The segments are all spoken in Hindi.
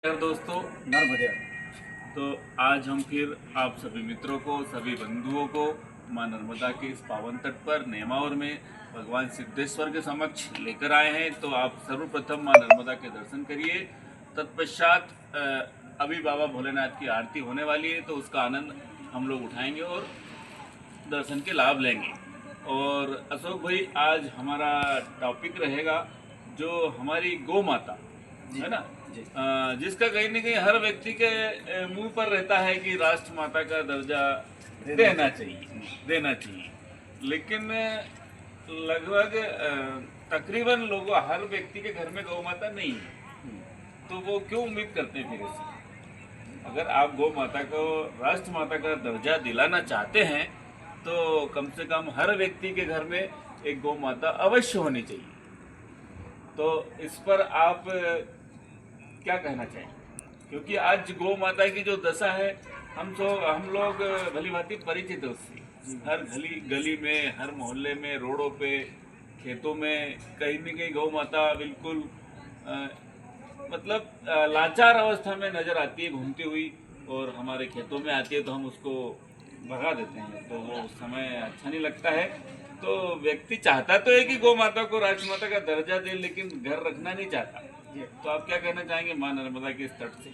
दोस्तों, नर्मदा। तो आज हम फिर आप सभी मित्रों को, सभी बंधुओं को मां नर्मदा के इस पावन तट पर नेमावर में भगवान सिद्धेश्वर के समक्ष लेकर आए हैं। तो आप सर्वप्रथम मां नर्मदा के दर्शन करिए। तत्पश्चात अभी बाबा भोलेनाथ की आरती होने वाली है, तो उसका आनंद हम लोग उठाएंगे और दर्शन के लाभ लेंगे। और अशोक भाई, आज हमारा टॉपिक रहेगा जो हमारी गौ माता है ना, जी। जिसका कहीं ना कहीं हर व्यक्ति के मुंह पर रहता है कि राष्ट्र माता का दर्जा देना चाहिए। लेकिन लगभग तकरीबन लोग, हर व्यक्ति के घर में गौ माता नहीं है, तो वो क्यों उम्मीद करते हैं फिर ऐसे? अगर आप गौ माता को राष्ट्र माता का दर्जा दिलाना चाहते हैं, तो कम से कम हर व्यक्ति के घर में एक गौ माता अवश्य होनी चाहिए। तो इस पर आप क्या कहना चाहेंगे? क्योंकि आज गौ माता की जो दशा है, हम लोग भली भांति परिचित है उससे। हर गली में, हर मोहल्ले में, रोडों पे, खेतों में कहीं न कहीं गौ माता बिल्कुल लाचार अवस्था में नजर आती है घूमती हुई, और हमारे खेतों में आती है तो हम उसको भगा देते हैं, तो वो उस समय अच्छा नहीं लगता है। तो व्यक्ति चाहता तो है कि गौ माता को राष्ट्रमाता का दर्जा दे, लेकिन घर रखना नहीं चाहता। तो आप क्या कहना चाहेंगे मां नर्मदा के इस तट से?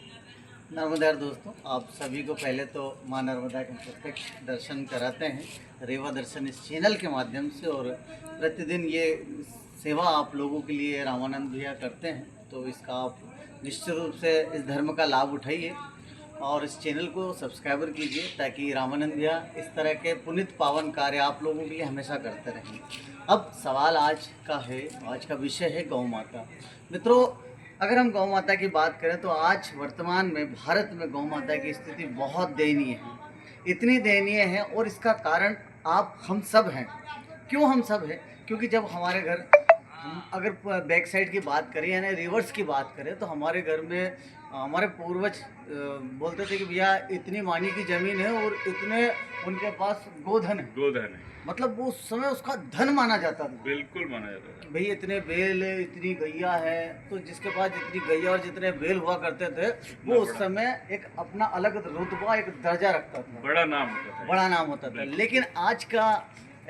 नर्मदा दोस्तों, आप सभी को पहले तो मां नर्मदा के प्रत्यक्ष दर्शन कराते हैं रेवा दर्शन इस चैनल के माध्यम से। और प्रतिदिन ये सेवा आप लोगों के लिए रामानंद भैया करते हैं, तो इसका आप निश्चित रूप से इस धर्म का लाभ उठाइए और इस चैनल को सब्सक्राइबर कीजिए, ताकि रामानंद भैया इस तरह के पुनित पावन कार्य आप लोगों के लिए हमेशा करते रहें। अब सवाल आज का है, आज का विषय है गौ माता। मित्रों, अगर हम गौ माता की बात करें तो आज वर्तमान में भारत में गौ माता की स्थिति बहुत दयनीय है। इतनी दयनीय है, और इसका कारण हम सब हैं। क्यों हम सब हैं? क्योंकि जब हमारे घर, हम अगर बैक साइड की बात करें यानी रिवर्स की बात करें, तो हमारे घर में हमारे पूर्वज बोलते थे कि भैया इतनी मानी की ज़मीन है और इतने उनके पास गोधन है। मतलब वो उस समय उसका धन माना जाता था। बिल्कुल माना जाता था। भाई इतने बैल है, इतनी गैया है, तो जिसके पास जितनी गैया और जितने बैल हुआ करते थे, वो उस समय एक अपना अलग रुतबा, एक दर्जा रखता था, बड़ा नाम होता था। लेकिन आज का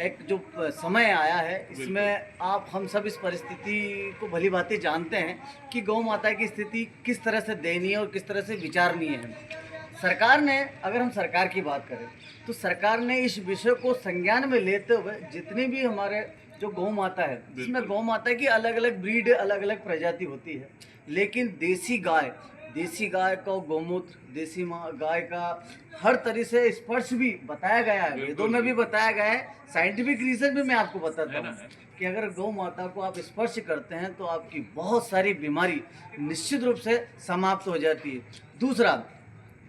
एक जो समय आया है, इसमें हम सब इस परिस्थिति को भली भांति जानते हैं कि गौ माता की स्थिति किस तरह से दयनीय और किस तरह से विचारणीय है। सरकार ने, अगर हम सरकार की बात करें, तो सरकार ने इस विषय को संज्ञान में लेते हुए जितनी भी हमारे जो गौ माता है, जिसमें गौ माता की अलग अलग ब्रीड, अलग अलग प्रजाति होती है, लेकिन देसी गाय का गौमूत्र, देसी गाय का हर तरह से स्पर्श भी बताया गया है, वेदों में भी बताया गया है, साइंटिफिक रीजन भी मैं आपको बताता हूँ कि अगर गौ माता को आप स्पर्श करते हैं तो आपकी बहुत सारी बीमारी निश्चित रूप से समाप्त हो जाती है। दूसरा,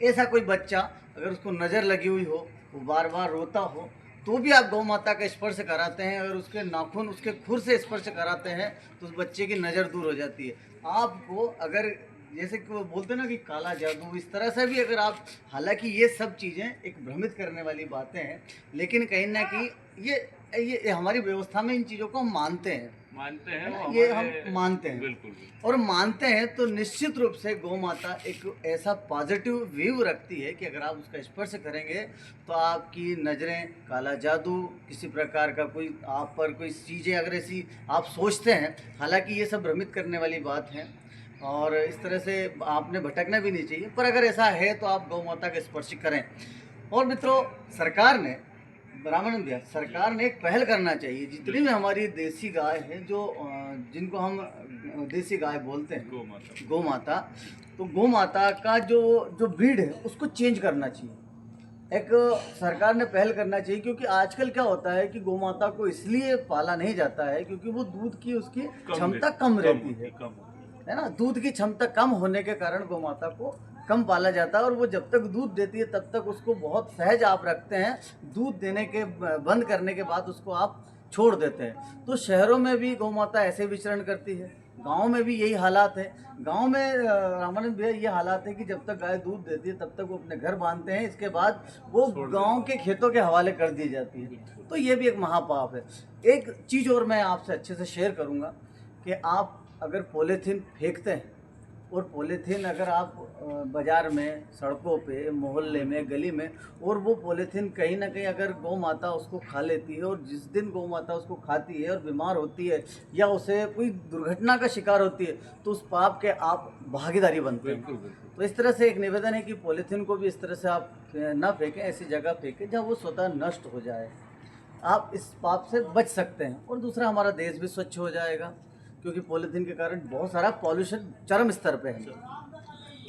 ऐसा कोई बच्चा अगर उसको नज़र लगी हुई हो, वो बार बार रोता हो, तो भी आप गौ माता का स्पर्श कराते हैं, अगर उसके नाखून, उसके खुर से स्पर्श कराते हैं, तो उस बच्चे की नज़र दूर हो जाती है। आपको अगर, जैसे कि वो बोलते हैं ना कि काला जादू, इस तरह से भी अगर आप, हालांकि ये सब चीज़ें एक भ्रमित करने वाली बातें हैं, लेकिन कहीं ना कहीं ये हमारी व्यवस्था में इन चीज़ों को हम मानते हैं, ये हम मानते हैं। बिल्कुल। और मानते हैं तो निश्चित रूप से गौ माता एक ऐसा पॉजिटिव व्यू रखती है कि अगर आप उसका स्पर्श करेंगे तो आपकी नज़रें, काला जादू, किसी प्रकार का कोई आप पर कोई चीज़ें अगर ऐसी आप सोचते हैं, हालांकि ये सब भ्रमित करने वाली बात है और इस तरह से आपने भटकना भी नहीं चाहिए, पर अगर ऐसा है तो आप गौ माता का स्पर्श करें। और मित्रों, सरकार ने, रामानंद भैया, सरकार ने एक पहल करना चाहिए। जितनी भी हमारी देसी गाय है, जो जिनको हम देसी गाय बोलते हैं, गौ माता, तो गौ माता का जो ब्रीड है उसको चेंज करना चाहिए। एक सरकार ने पहल करना चाहिए, क्योंकि आजकल क्या होता है कि गौ माता को इसलिए पाला नहीं जाता है क्योंकि वो दूध की उसकी क्षमता कम रहती है ना। दूध की क्षमता कम होने के कारण गौ माता को कम पाला जाता है, और वो जब तक दूध देती है तब तक उसको बहुत सहज आप रखते हैं। दूध देने के बंद करने के बाद उसको आप छोड़ देते हैं। तो शहरों में भी गौ माता ऐसे विचरण करती है, गांव में भी यही हालात है। गांव में रामानंद भैया ये हालात है कि जब तक गाय दूध देती है तब तक वो अपने घर बांधते हैं, इसके बाद वो गांव के खेतों के हवाले कर दी जाती है। तो ये भी एक महापाप है। एक चीज़ और मैं आपसे अच्छे से शेयर करूँगा कि आप अगर पॉलीथीन फेंकते हैं, और पॉलीथीन अगर आप बाज़ार में, सड़कों पे, मोहल्ले में, गली में, और वो पॉलीथीन कहीं ना कहीं अगर गौ माता उसको खा लेती है, और जिस दिन गौ माता उसको खाती है और बीमार होती है या उसे कोई दुर्घटना का शिकार होती है, तो उस पाप के आप भागीदारी बनते हैं। बिल्कुल बिल्कुल। तो इस तरह से एक निवेदन है कि पॉलीथीन को भी इस तरह से आप ना फेंकें, ऐसी जगह फेंकें जहाँ वो स्वतः नष्ट हो जाए। आप इस पाप से बच सकते हैं, और दूसरा हमारा देश भी स्वच्छ हो जाएगा, क्योंकि पॉलीथीन के कारण बहुत सारा पॉल्यूशन चरम स्तर पे है।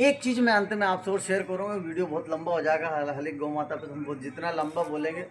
एक चीज़ मैं अंत में आपसे और शेयर करूँगा, वीडियो बहुत लंबा हो जाएगा, हालांकि गौ माता पे हम जितना लंबा बोलेंगे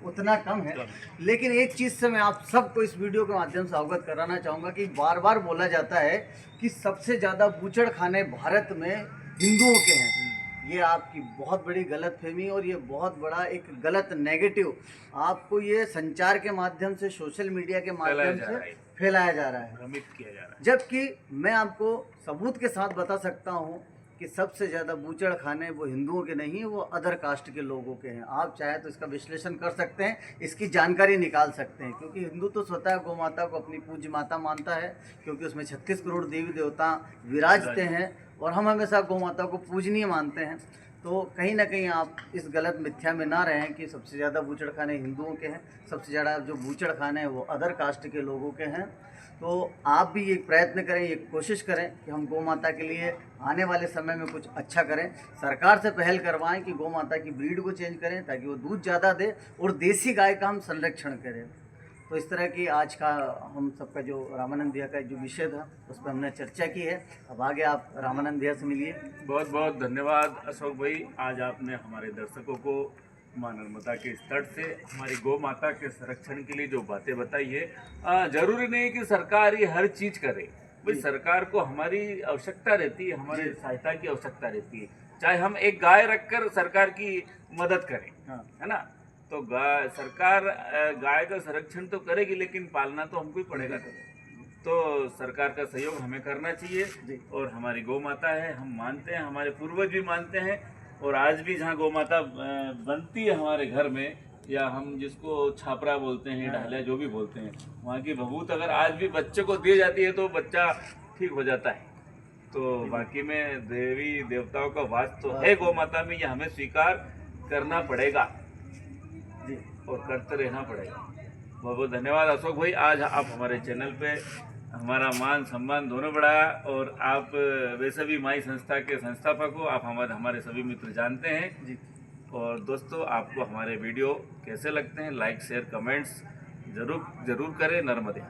उतना कम है। लेकिन एक चीज़ से मैं आप सबको इस वीडियो के माध्यम से अवगत कराना चाहूँगा कि बार बार बोला जाता है कि सबसे ज़्यादा बूचड़खाने भारत में हिंदुओं के हैं। ये आपकी बहुत बड़ी गलतफहमी और ये बहुत बड़ा एक गलत नेगेटिव आपको ये संचार के माध्यम से, सोशल मीडिया के माध्यम से फैलाया जा रहा है, भ्रमित किया जा रहा है। जबकि मैं आपको सबूत के साथ बता सकता हूँ कि सबसे ज़्यादा बूचड़ खाने वो हिंदुओं के नहीं, वो अदर कास्ट के लोगों के हैं। आप चाहे तो इसका विश्लेषण कर सकते हैं, इसकी जानकारी निकाल सकते हैं, क्योंकि हिंदू तो स्वतः गौ माता को अपनी पूज्य माता मानता है, क्योंकि उसमें 36 करोड़ देवी देवता विराजते हैं, और हम हमेशा गौ माता को पूजनीय मानते हैं। तो कहीं ना कहीं आप इस गलत मिथ्या में ना रहें कि सबसे ज़्यादा बूचड़ खाने हिंदुओं के हैं। सबसे ज़्यादा जो बूचड़ खाने हैं वो अदर कास्ट के लोगों के हैं। तो आप भी ये प्रयत्न करें, ये कोशिश करें कि हम गौ माता के लिए आने वाले समय में कुछ अच्छा करें। सरकार से पहल करवाएं कि गौ माता की ब्रीड को चेंज करें, ताकि वो दूध ज़्यादा दे, और देसी गाय का हम संरक्षण करें। तो इस तरह की आज का हम सबका जो रामानंद भैया का जो विषय था उस पर हमने चर्चा की है। अब आगे आप रामानंद भैया से मिलिए। बहुत बहुत धन्यवाद अशोक भाई, आज आपने हमारे दर्शकों को मां नर्मदा के इस तट से हमारी गौ माता के संरक्षण के लिए जो बातें बताई है। जरूरी नहीं कि सरकार ये हर चीज करे भाई, सरकार को हमारी आवश्यकता रहती है, हमारी सहायता की आवश्यकता रहती है। चाहे हम एक गाय रखकर सरकार की मदद करें, है ना, तो सरकार गाय का संरक्षण तो करेगी, लेकिन पालना तो हमको ही पड़ेगा। तो सरकार का सहयोग हमें करना चाहिए, और हमारी गौ माता है, हम मानते हैं, हमारे पूर्वज भी मानते हैं, और आज भी जहाँ गौ माता बनती है हमारे घर में, या हम जिसको छापरा बोलते हैं, ढालिया जो भी बोलते हैं, वहाँ की भभूत अगर आज भी बच्चे को दी जाती है तो बच्चा ठीक हो जाता है। तो बाकी में देवी देवताओं का वास तो है गौ माता में, ये हमें स्वीकार करना पड़ेगा और करते रहना पड़ेगा। बहुत बहुत धन्यवाद अशोक भाई, आज आप हमारे चैनल पे हमारा मान सम्मान दोनों बढ़ाया, और आप वैसे भी माई संस्था के संस्थापक हो, आप हमारे सभी मित्र जानते हैं जी। और दोस्तों, आपको हमारे वीडियो कैसे लगते हैं, लाइक शेयर कमेंट्स जरूर करें। नर्मदा।